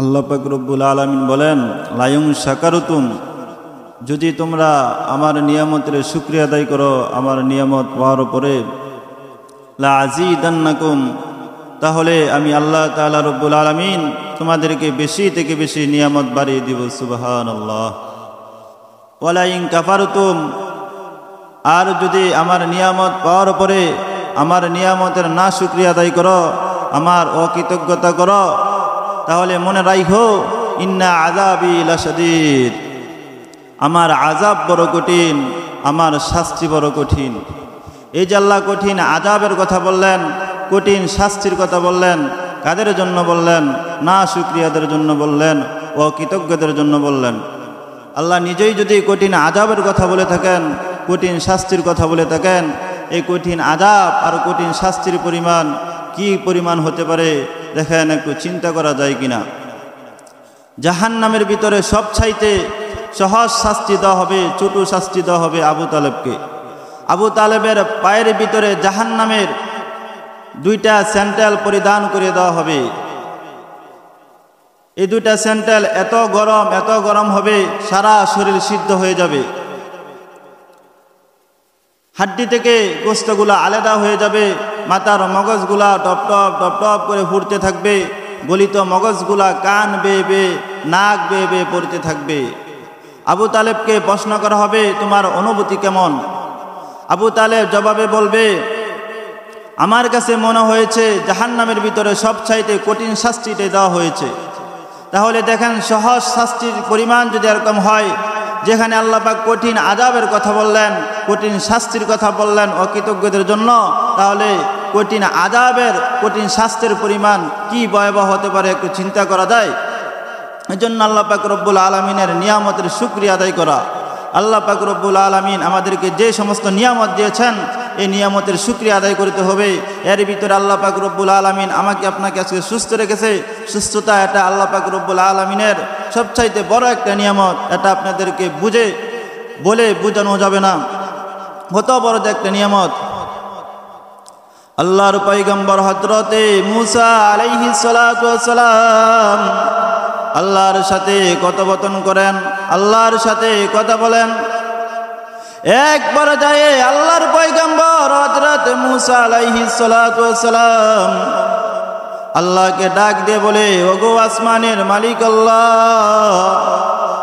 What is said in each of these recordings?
আল্লাহ পাক রব্বুল আলামিন বলেন, লায়ুং শাকারতুম, যদি তোমরা আমার নিয়ামতের শুকরিয়া আদায় করো, আমার নিয়ামত পাওয়ার পরে, লা আজিদান্নাকুম, তাহলে আমি আল্লাহ তাআলা রব্বুল আলামিন তোমাদেরকে বেশি থেকে বেশি নিয়ামত বাড়িয়ে দিব। সুবহানাল্লাহ। ওয়ালাইন কাফারতুম, আর যদি আমার নিয়ামত পাওয়ার পরে আমার নিয়ামতের না শুকরিয়া আদায় করো, আমার অকৃতজ্ঞতা করো, তাহলে মনে রাখো, ইন্না আযাবি লাশাদীদ, আমার আযাব বড় কঠিন, আমার শাস্তি বড় কঠিন। এই যে আল্লাহ কঠিন আযাবের কথা বললেন, কঠিন শাস্তির কথা বললেন, কাদের জন্য বললেন? না শুকরিয়াদের জন্য বললেন, অকৃতজ্ঞদের জন্য বললেন। আল্লাহ নিজেই যদি কঠিন আযাবের কথা বলে থাকেন, কঠিন শাস্তির কথা বলে থাকেন, এই কঠিন আযাব আর কঠিন শাস্তির পরিমাণ কি পরিমাণ হতে পারে দেখেন, একটু চিন্তা করা যায় কিনা। জাহান্নামের ভিতরে সবচাইতে সহজ শাস্তি দেওয়া হবে, ছোট শাস্তি দেওয়া হবে আবু তালেবকে। আবু তালেবের পায়ের ভিতরে জাহান্নামের দুইটা স্যান্ডেল পরিধান করে দেওয়া হবে। এই দুইটা স্যান্ডেল এত গরম হবে, সারা শরীর সিদ্ধ হয়ে যাবে। হাড্ডি থেকে গোশতগুলা আলাদা হয়ে যাবে, মাথার মগজগুলা টপ টপ টপ টপ করে ফুটতে থাকবে, গলিত মগজগুলা কান বেয়ে বেয়ে নাক বেয়ে বেয়ে পড়তে থাকবে। আবু তালেবকে প্রশ্ন করা হবে, তোমার অনুভূতি কেমন? আবু তালেব জবাবে বলবে, আমার কাছে মনে হয়েছে জাহান্নামের ভিতরে সবচাইতে কঠিন শাস্তিটা দেওয়া হয়েছে। তাহলে দেখেন, সহজ শাস্তির পরিমাণ যদি এরকম হয়, যেখানে আল্লাহ পাক কঠিন আযাবের কথা বললেন, কঠিন শাস্তির কথা বললেন অকৃতজ্ঞদের জন্য, তাহলে কঠিন আযাবের কঠিন শাস্তির পরিমাণ কি ভয়াবহ হতে পারে একটু চিন্তা করা যায়। এজন্য আল্লাহ পাক রব্বুল আলামিনের নিয়ামতের শুকরিয়া আদায় করা। আল্লাহ পাক রব্বুল আলামিন আমাদেরকে যে সমস্ত নিয়ামত দিয়েছেন, এই নিয়ামতের শুকরিয়া আদায় করতে হবে। এর ভিতরে আল্লাহ পাক রব্বুল আলামিন আমাকে আপনাকে আজকে সুস্থ রেখেছে। সুস্থতা এটা আল্লাহ পাক রব্বুল আলামিনের সবচাইতে বড় একটা নিয়ামত। এটা আপনাদেরকে বলে বোঝানো যাবে না, কত বড় যে একটা নিয়ামত। আল্লাহর পয়গম্বর হযরতে মূসা আলাইহিস সালাতু ওয়াস সালাম আল্লাহর সাথে কথোপকথন করেন, আল্লাহর সাথে কথা বলেন। একবার যায় আল্লাহর পয়গম্বর হযরতে মূসা আলাইহিস সালাতু ওয়াস সালাম আল্লাহকে ডাক দিয়ে বলে, ওগো আসমানের মালিক আল্লাহ,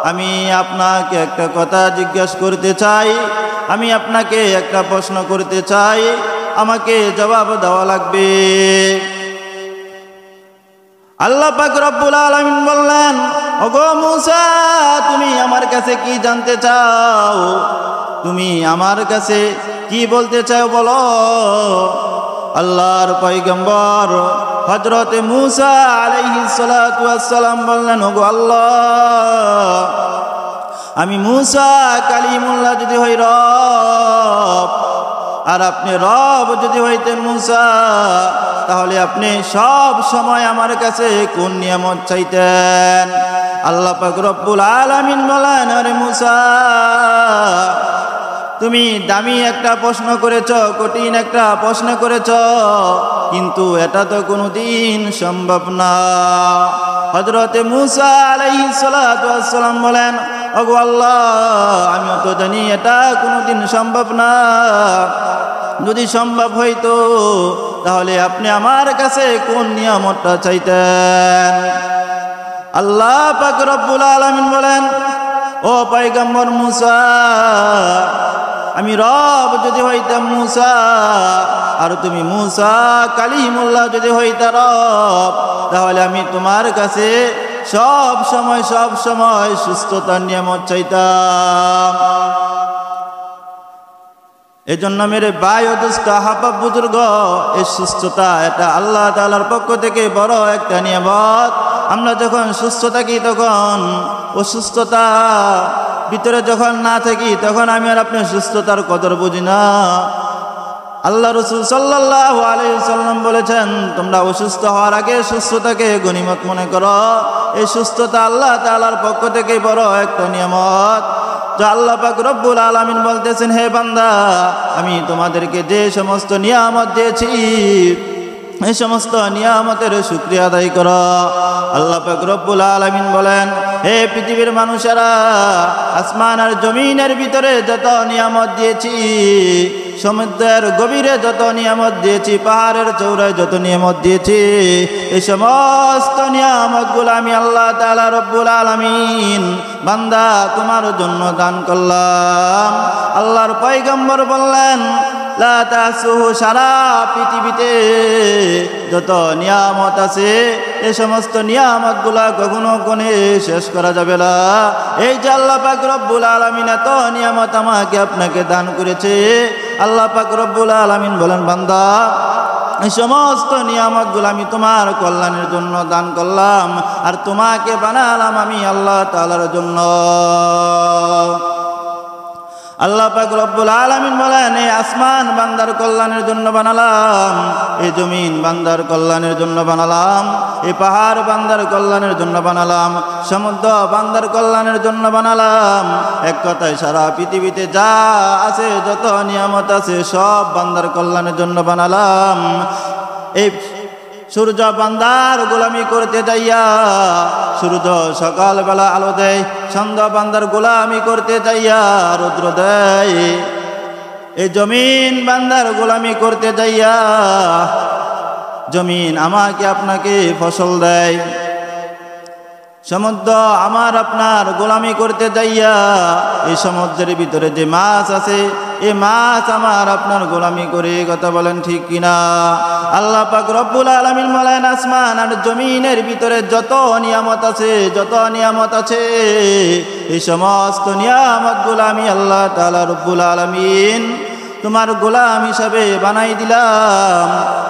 আমি আপনাকে একটা কথা জিজ্ঞাসা করতে চাই, আমি আপনাকে একটা প্রশ্ন করতে চাই, আমাকে জবাব দেওয়া লাগবে। আল্লাহ পাক রব্বুল আলামিন বললেন, ওগো মূসা, তুমি আমার কাছে কি জানতে চাও? তুমি আমার কাছে কি বলতে চাও বলো। আল্লাহর পয়গম্বর হযরতে মূসা আলাইহিস সালাতু ওয়াস সালাম বললেন, ওগো আল্লাহ, আমি মূসা কালিমুল্লাহ যদি হই রব, আর আপনি রব যদি হইতেন মূসা, তাহলে আপনি সব সময় আমার কাছে কোন নিয়ামত চাইতেন? আল্লাহ পাক রব্বুল আলামিন বলেন, আরে মূসা, তুমি দামি একটা প্রশ্ন করেছ, কঠিন একটা প্রশ্ন করেছ, কিন্তু এটা তো কোনোদিন সম্ভব না। হযরতে মূসা আলাইহিস সালাতু ওয়াস সালাম বলেন, ওগো আল্লাহ, আমিও তো জানি এটা কোনোদিন সম্ভব না। যদি সম্ভব হইতো, তাহলে আপনি আমার কাছে কোন নিয়ামতটা চাইতেন? আল্লাহ পাক রব্বুল আলামিন বলেন, ও পয়গম্বর মূসা, আমি রব যদি হইতাম মূসা, আর তুমি মূসা কালিমুল্লাহ যদি হইতা রব, তাহলে আমি তোমার কাছে সব সময় সুস্থতার নিয়ামত চাইতাম। এই জন্য মেরে ভাই ও দোস্ত আহবাব বুজুর্গ, এই সুস্থতা এটা আল্লাহ তাআলার পক্ষ থেকে বড় একটা নিয়ামত। আমরা যখন সুস্থ থাকি, তখন অসুস্থতা ভিতরে যখন না থাকি, তখন আমি আর আপনি সুস্থতার কদর বুঝি না। আল্লাহ রাসূল সাল্লাল্লাহু আলাইহি ওয়াসাল্লাম বলেছেন, তোমরা অসুস্থ হওয়ার আগে সুস্থতাকে গনিমত মনে করো। এই সুস্থতা আল্লাহ তাআলার পক্ষ থেকে বড় একটা নিয়ামত। তো আল্লাহ পাক রব্বুল আলামিন বলতেছেন, হে বান্দা, আমি তোমাদেরকে যে সমস্ত নিয়ামত দিয়েছি, এই সমস্ত নিয়ামতের শুকরিয়া আদায় করো। আল্লাহ পাক রব্বুল আলামিন বলেন, হে পৃথিবীর মানুষেরা, আসমান আর জমিনের ভিতরে যত নিয়ামত দিয়েছি, সমুদ্রের গভীরে যত নিয়ামত দিয়েছি, পাহাড়ের চৌড়ায় যত নিয়ামত দিয়েছি, এই সমস্ত নিয়ামতগুলো আমি আল্লাহ তাআলা রব্বুল আলামিন বান্দা তোমার জন্য দান করলাম। আল্লাহর পয়গম্বর বললেন, লা তাসুহু, সারা পৃথিবীতে যত নিয়ামত আছে এই সমস্ত নিয়ামতগুলা কখনো কোনে শেষ করা যাবে না। এই যে আল্লাহ পাক রব্বুল আলামিন এত নিয়ামত আমাকে আপনাকে দান করেছে, আল্লাহ পাক রব্বুল আলামিন বলেন, বান্দা এই সমস্ত নিয়ামতগুলো আমি তোমার কল্যাণের জন্য দান করলাম, আর তোমাকে বানালাম আমি আল্লাহ তাআলার জন্য। আল্লাহ পাক রব্বুল আলামিন বলেন, এই আসমান বান্দার কল্যাণের জন্য বানালাম, এই জমিন বান্দার কল্যাণের জন্য বানালাম, এই পাহাড় বান্দার কল্যাণের জন্য বানালাম, সমুদ্র বান্দার কল্যাণের জন্য বানালাম। এক কথায় সারা পৃথিবীতে যা আছে, যত নিয়ামত আছে, সব বান্দার কল্যাণের জন্য বানালাম। এই সূর্য বান্দার গোলামি করতে যাইয়া, সূর্য সকালবেলা আলো দেয়, সন্ধ্যা বান্দার গোলামি করতে যাইয়া রৌদ্র দেয়। এই জমিন বান্দার গোলামি করতে যাইয়া জমিন আমাকে আপনাকে ফসল দেয়। সমুদ্র আমার আপনার গোলামি করতে যাইয়া এই সমুদ্রের ভিতরে যে মাছ আছে, এই মাছ আমার আপনার গোলামি করে। কথা বলেন ঠিক কিনা? আল্লাহ পাক রব্বুল আলামিন বলেন, আসমান আর জমিনের ভিতরে যত নিয়ামত আছে, যত নিয়ামত আছে, এই সমস্ত নিয়ামতগুলো আমি আল্লাহ তাআলা রব্বুল আলামিন তোমার গোলাম হিসাবে বানাই দিলাম।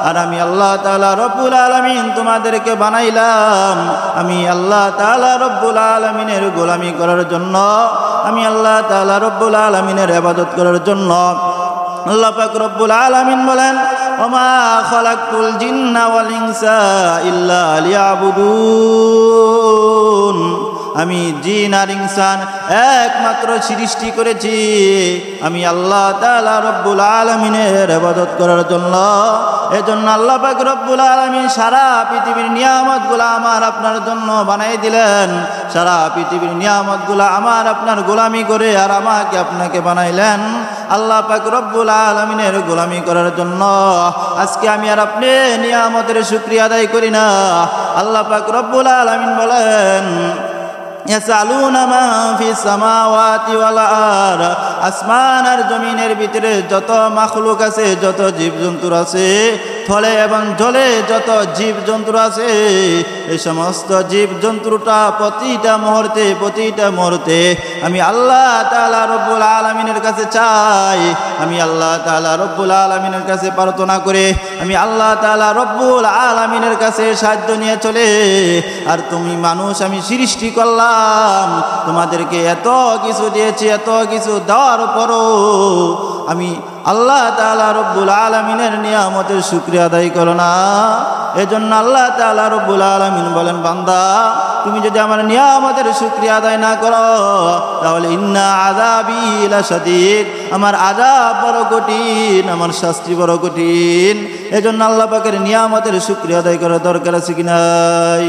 আর আমি আল্লাহ তাআলা রব্বুল আলামিন তোমাদেরকে বানাইলাম আমি আল্লাহ তাআলা রব্বুল আলামিনের গোলামি করার জন্য, আমি আল্লাহ তাআলা রব্বুল আলামিনের ইবাদত করার জন্য। আল্লাহ পাক রব্বুল আলামিন বলেন, ওমা খালাকতুল জিন্না ওয়াল ইনসা ইল্লা লিয়াবুদুন, আমি জিন আর ইনসান একমাত্র সৃষ্টি করেছি আমি আল্লাহ তাআলা রব্বুল আলামিনের ইবাদত করার জন্য। এজন্য আল্লাহ পাক রব্বুল আলামিন সারা পৃথিবীর নিয়ামতগুলো আমার আপনার জন্য বানাই দিলেন। সারা পৃথিবীর নিয়ামতগুলো আমার আপনার গোলামি করে আর আমাকে আপনাকে বানাইলেন আল্লাহ পাক রব্বুল আলামিনের গোলামি করার জন্য। আজকে আমি আর আপনি নিয়ামতের শুকরিয়া আদায় করি না। আল্লাহ পাক রব্বুল আলামিন বলেন, ইয়াসালুনা মা ফিস সামাওয়াতি ওয়াল আরদ, আসমান আর জমিনের ভিতরে যত মাখলুক আছে, যত জীবজন্তু আছে, ফলে এবং জলে যত জীবজন্তু আছে, এই সমস্ত জীবজন্তুটা প্রতিটা মুহূর্তে আমি আল্লাহ তাআলা রব্বুল আলামিনের কাছে চাই, আমি আল্লাহ তাআলা রব্বুল আলামিনের কাছে প্রার্থনা করে আমি আল্লাহ তাআলা রব্বুল আলামিনের কাছে সাহায্য নিয়ে চলে। আর তুমি মানুষ আমি সৃষ্টি করলাম, তোমাদেরকে এত কিছু দিয়েছি, এত কিছু দেওয়ার পরও আমি আল্লাহ তাআলা রব্বুল আলামিনের নিয়ামতের শুকরিয়া আদায় করো না। এজন্য আল্লাহ তাআলা রব্বুল আলামিন বলেন, বান্দা তুমি যদি আমার নিয়ামতের শুকরিয়া আদায় না করো, তাহলে ইন্না আযাবি লাশাদীদ, আমার আযাব বড় কঠিন, আমার শাস্তি বড় কঠিন। এজন্য আল্লাহ পাকের নিয়ামতের শুকরিয়া আদায় করার দরকার আছে কি নাই?